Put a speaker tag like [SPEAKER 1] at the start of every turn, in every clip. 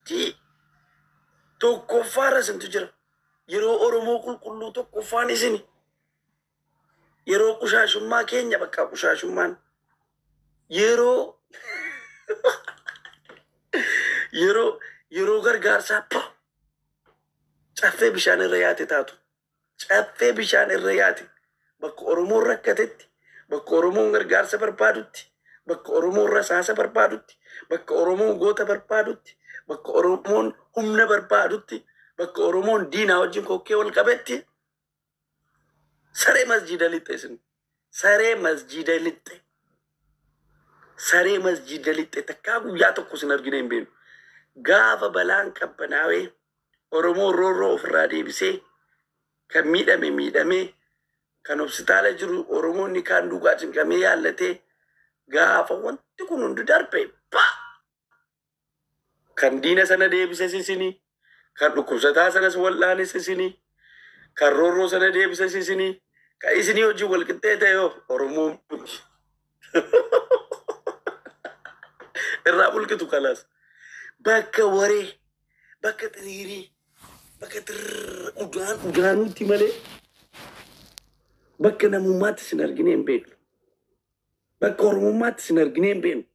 [SPEAKER 1] Ti tokko fara sentu jira. Yeroo Oromoo qulqulluu tokko faan isini. Yeroo qushashummaa keenya bakka qushashummaan. Yeroo yeroo gargaarsaa caffee bishaan irra yaate taatu. Caffee bishaan irra yaate bakka Oromoon rakkatetti, bakka Oromoon gargaarsa barbaadutti, bakka Oromoon rasaasa barbaadutti, bakka Oromoon goota barbaadutti, bakka Oromoon humna barbaadutti, bakka Oromoon diinaa wajjin kokkee wal qabetti. Saree masjiida lixxe isin. Saree masjiida lixxe. Saree masjiida lixxe takkaa guyyaa tokko sin argine hin beenu. Gaafa balaan qabbanaawee Oromoon roorroo ofirraa deebisee kan miidhame kan hospitaala jiru Oromoonni kaan duugaa cinqamee yaallatee gaafa wanti kun hundi darbe kan diina sana deebise sisini, kan dhukkubsataa sanas wal'aanis sisini, kan roorroo sana deebise sisini, kan isinii hojii wal qixxee ta'e Oromoon irraa bulqitu kalaas bakka waree bakka xiriirii bakka udaanuutti malee bakka namummaatti sin argine hin beeknu. Bakka Oromummaatti sin argine hin beeknu.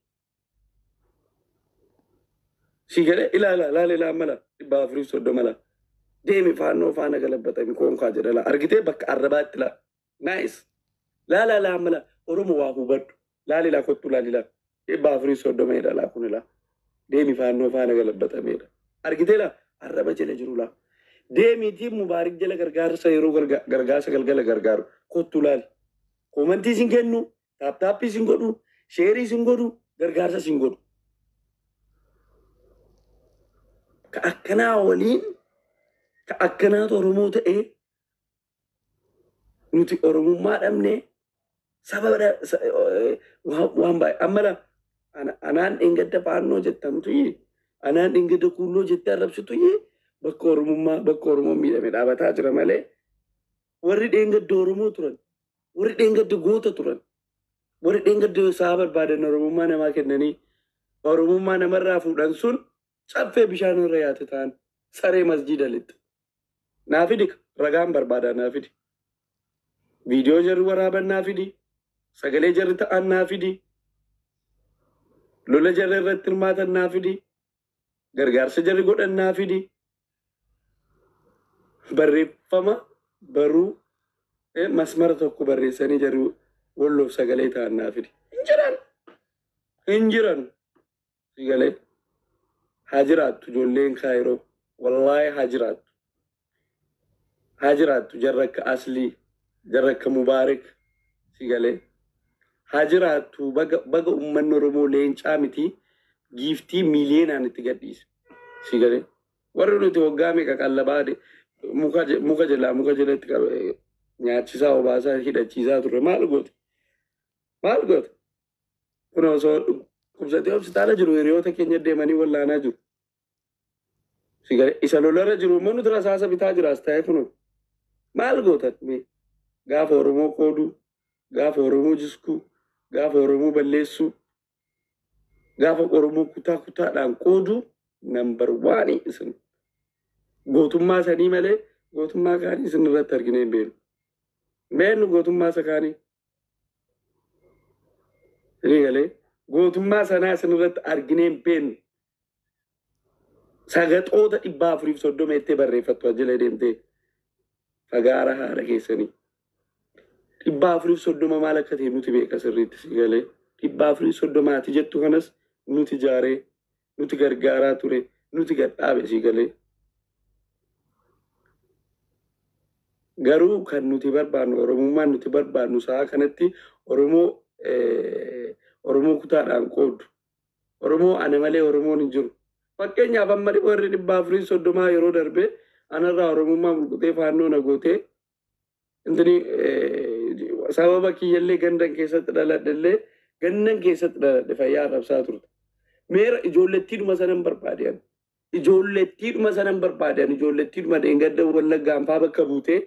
[SPEAKER 1] Si galee ilaala mala 430 deemi faannoo faana galabbatami koonkaa jedhala argitee bakka arrabaatti la nice la mala Oromoo waa hubadhu laalila kottu laalila 430 jedhala kun la deemi faannoo faana galabbatamedha argitee la arraba jala jiru la deemiti mubaarik jala gargaarsa yeroo gargaarsa galgala gargaaru kottu laali komantii sin kennu taaptaappii sin godhu sheerii sin godhu gargaarsa sin godhu ka akkanaa waliin ka akkanaatu Oromoo ta'ee nuti Oromummaa dhabnee sababa waan baay'ee ammala anaan dhingadda faannoo jettamtu anaan dhingadda kuulloo jettee arrabsitu bakka Oromummaa bakka Oromoo miidhame dhaabataa jira malee warri dhingadda Oromoo turan warri dhingadda goota turan warri dhingadda isaa barbaadan Oromummaa namaa kennanii Oromummaa namarraa fuudhan sun caffee bishaan irra yaate ta'an saree masjiida lixxe. Naafidi ragaan barbaada naafidi. Viidiyoo jarri waraaban naafidi. Sagalee jarri ta'an naafidi. Lola jarri irratti hirmaatan naafidi. Gargaarsa jarri godhan naafidi. Barreeffama baruu masmara tokko barreessanii jarri walloof sagalee ta'an naafidi. Hin jiran. Sagalee. Hajiraatu ijoolleen Kaayiroo. Wallaahi hajiraatu. Hajiraatu jarra akka Aslii, jarra akka Mubaarik si galee. Hajiraatu baga uummanni Oromoo leencaa miti giiftii miiliyoonaan itti gadhiise si galee. Warri nuti waggaa meeqa qallabaa muka jalatti nyaachisaa obaasaa hidhachiisaa turre maal goote? Maal goote? Kun osoo kubsatee hospitaala jiru hiriyoota keenya deemanii wallaanaa jiru. Si galee isa lolarra jiru immoo nuti rasaasa bitaa jiraas ta'ee kun maal gootan gaafa Oromoo qooduu, gaafa Oromoo jiskuu, gaafa Oromoo balleessuu, gaafa Oromoo kutaadhaan qooduu nambar waanii isin gootummaa sanii malee gootummaa kaanii isin irratti argine hin beeknu. Meennu gootummaa isa kaanii. Si galee gootummaa sanaa isin irratti argine hin beeknu. Sagaxoota 430 itti barreeffattu ajjala deemtee fagaara haara keessanii. 430 maal akka ta'e nuti beeka sirriitti si galee. 430 jettu kanas nuti jaaree, nuti gargaaraa ture, nuti gadhaabe si galee. Garuu kan nuti barbaannu Oromummaan nuti barbaannu sa'a kanatti Oromoo kutaadhaan qoodu. Oromoo ana malee Oromoon hin jiru. Fakkeenyaaf amma warri 430 yeroo darbe anarraa Oromummaa mulqutee faannoo na gootee intini sababa kiyyallee gandan keessatti dhaladhallee gandan keessatti dhaladhe fayyaa arrabsaa turte. Meera ijoollettiidhuma sanan barbaadean. Ijoollettiidhuma sanan barbaadean ijoollettiidhuma dheengadda wallaggaan faa bakka buutee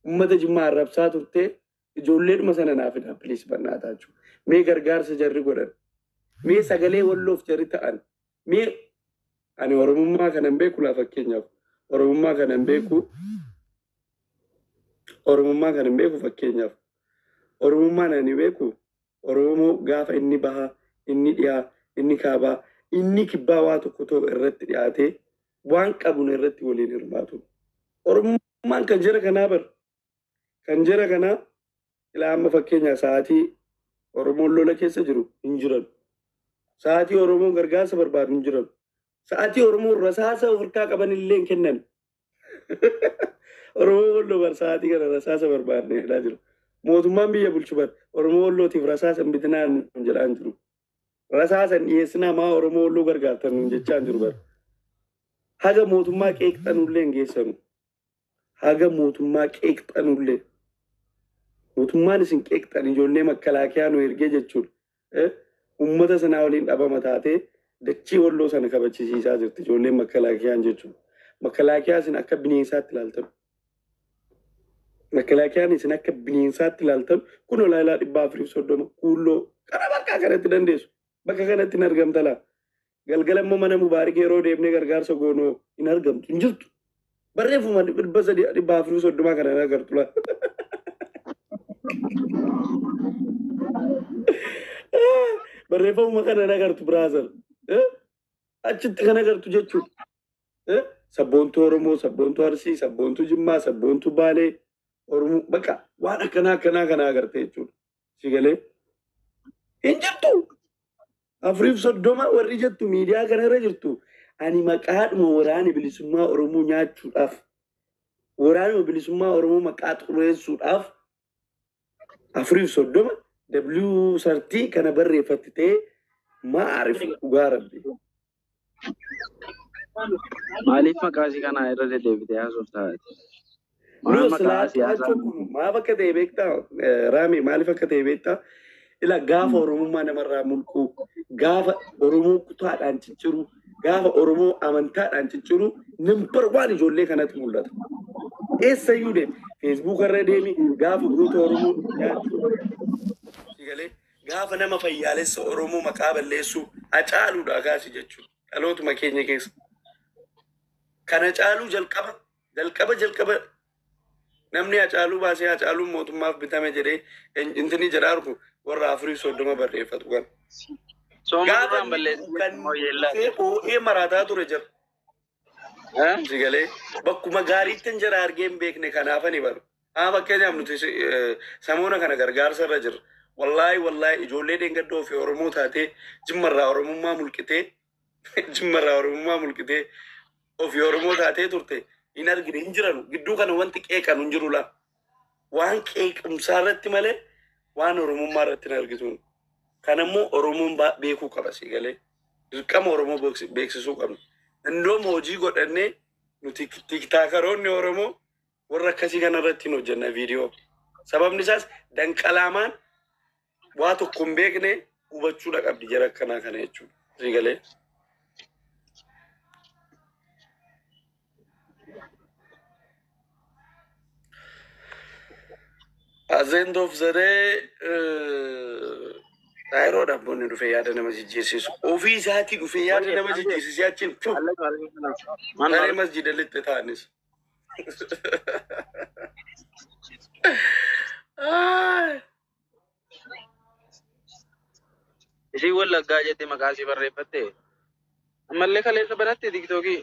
[SPEAKER 1] uummata Jimmaa arrabsaa turte ijoolleedhuma sana naaf fida piliis bannaataa jechuudha. Mee gargaarsa jarri godhan. Mee sagalee walloof jarri ta'an. Mee أنا أورموما كان بيكو لا فكينيا أورموما كان بيكو أورموما كان بيكو فكينيا أورموما ناني بيكو أورمو غاف إني بها إني ديا إني كابا إني كبا واتو كتب الرت دياتي وان كابون الرت ولين إرباتو أورموما كان جرى كنابر كان جرى كنا إلى أما فكينيا ساعتي أورمو لولا كيسا جرو إنجران ساعتي أورمو غرغاس برباد إنجران ساعتي أورمو رساسة وفركا كبان اللين كنن أورمو لو برساعتي كنا رساسة برباد نهلا جرو موتمان بيا بلشبر أورمو لو تيف رساسة بدنا نجلان جرو رساسة يسنا ما أورمو لو غرغاتا نجتشان جرو بر هذا موتما كيك تنولين جيسانو هذا موتما كيك تنولين موتما نسين كيك تنجولين مكلاكيانو إرجع جتشول ummata sana waliin dhabama taatee dachii walloo sana kabachiisaa jirti ijoolleen makkalaakiyaan jechuudha. Makkalaakiyaan isin akka bineensaatti ilaaltan. Makkalaakiyaan isin akka bineensaatti ilaaltan kun olaanaa 430 kuulloo karaa bakka kanatti dandeessu. Bakka kanatti hin argamta laa. Galgala immoo mana mubaarik yeroo deemnee gargaarsa goonoo hin argamtu hin jirtu. Barreeffama 430 kana hin agartu laa. Barreeffama kana nagartu brother. Achitti kana nagartu jechuudha. Sabboontuu Oromoo, sabboontuu Arsii, sabboontuu Jimmaa, sabboontuu Baalee, Oromoo bakka waan akkanaa kana agarte jechuudha. Si galee hin jirtu. 430 warri jettu miidiyaa kana irra jirtu. Ani maqaadhuma waraana bilisummaa Oromoo nyaachuudhaaf waraana bilisummaa Oromoo maqaa xureessuudhaaf 430 W30 kana barreeffattee maariif dhugaa rabbi.
[SPEAKER 2] Maaliif maqaasii kana irra deddeebitee haasoftaa taate?
[SPEAKER 1] Maaf akka ta'e beektaa Raamii maaliif akka ta'e beektaa? Ila gaafa Oromummaa namarraa mulquu, gaafa Oromoo kutaadhaan cicciru, gaafa Oromoo amantaadhaan cicciru nambar waan ijoollee kanatti mul'ata. Eessayyuu deemi Facebook irra deemi gaafa goota Oromoo nyaachuu. Gaafa nama fayyaalessa Oromoo maqaa balleessu Hacaaluudha kaasi jechuudha. Dhalootuma keenya keessa. Kana Hacaaluu jalqaba namni Hacaaluu baasee Hacaaluun mootummaaf bitame jedhee intini jedhaaru warra 430 barreeffatu kan. Gaafa kan marataa ture jira. Sigalee bakkuma gaariitti hin jira argee hin beekne kanaafani baru. Fakkeenyaaf nuti samoona kana gargaarsa irra jirra. Wallahi ijoollee deengaddoo fi Oromoo taatee jimmarraa Oromummaa mulqitee ofii Oromoo taatee turte hin argine hin jiran gidduu kana wanti qeeqan hin jiru laa. Waan qeequmsaa irratti malee waan Oromummaa irratti hin argitu. Kanammoo Oromoon beekuu qaba si galee. Dirqama Oromoo beeksisuu qabna. Indooma hojii godhannee nuti tiktaakaroonni Oromoo warra akkasii kana irratti hin hojjenna viidiyoo. Sababni isaas danqalaamaan waa tokko hin beekne hubachuudha qabdi jara akkanaa kana jechuudha. Si galee. At the end of the day, taayiroodhaaf boonni dhufee yaada nama jijjiirsiisu. Ofii isaatii dhufee yaada nama jijjiirsiisu yaachiin daree masjida lixxe ta'anis.
[SPEAKER 2] Ishii wallaggaa jettee maqaasii barreeffatte ammallee kaleessa banatte tiktookii.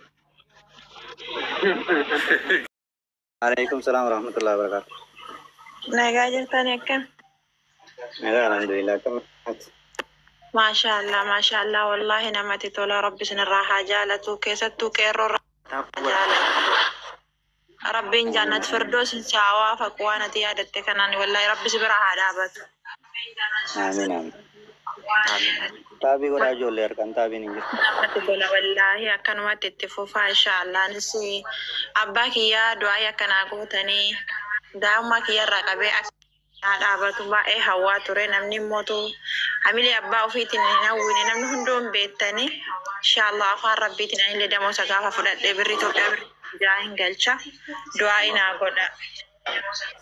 [SPEAKER 3] Alaikum salam warahmatullahi wabarakatuh.
[SPEAKER 4] Nagaa jirtanii akkam?
[SPEAKER 3] Nagaa alhamdulillah akkam.
[SPEAKER 4] Maashaallah wallahi namatti tola rabbi sinirraa haa jaalatu keessattuu qeerroo jaalatu. Rabbiin jannat firdoos saawaa faquu waan ati yaadatte kanaan wallahi rabbi si bira haa dhaabatu.
[SPEAKER 3] Amiin. Taabii godhaa ijoollee harkaan taabiin hin jirtu.
[SPEAKER 4] Namatti tola wallahi akkanumatti itti fufaa inshaallah. Anis abbaa kiyyaa du'aa akkanaa gootanii daa'immaa kiyyarraa qabee haa dhaabatu baay'ee hawwaa ture namni mootu hamilee abbaa ofiitiin hin hawwine namni hunduu hin beektanii inshaallah afaan rabbiitiin anillee damoosa gaafa fudhadhee birrii Itoophiyaa birrii jaa hin galcha du'aa inaa godha.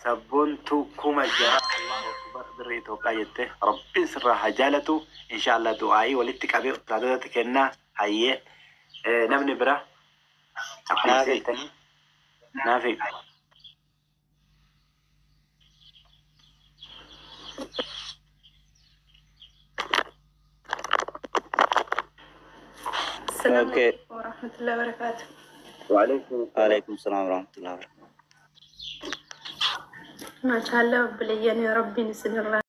[SPEAKER 3] Sabboontuu kuma jaha Allahu akbar birrii Itoophiyaa jettee rabbiin sirraa haa jaalatu inshaallah du'aayii walitti qabee ustaadotatti kennaa hayyee
[SPEAKER 5] نبني برا
[SPEAKER 3] نافي
[SPEAKER 5] نافي
[SPEAKER 6] السلام
[SPEAKER 3] اوكي
[SPEAKER 6] عليكم ورحمة الله وبركاته.
[SPEAKER 3] وعليكم السلام ورحمة الله وبركاته.
[SPEAKER 6] ما شاء الله بليان يا ربي نسن الله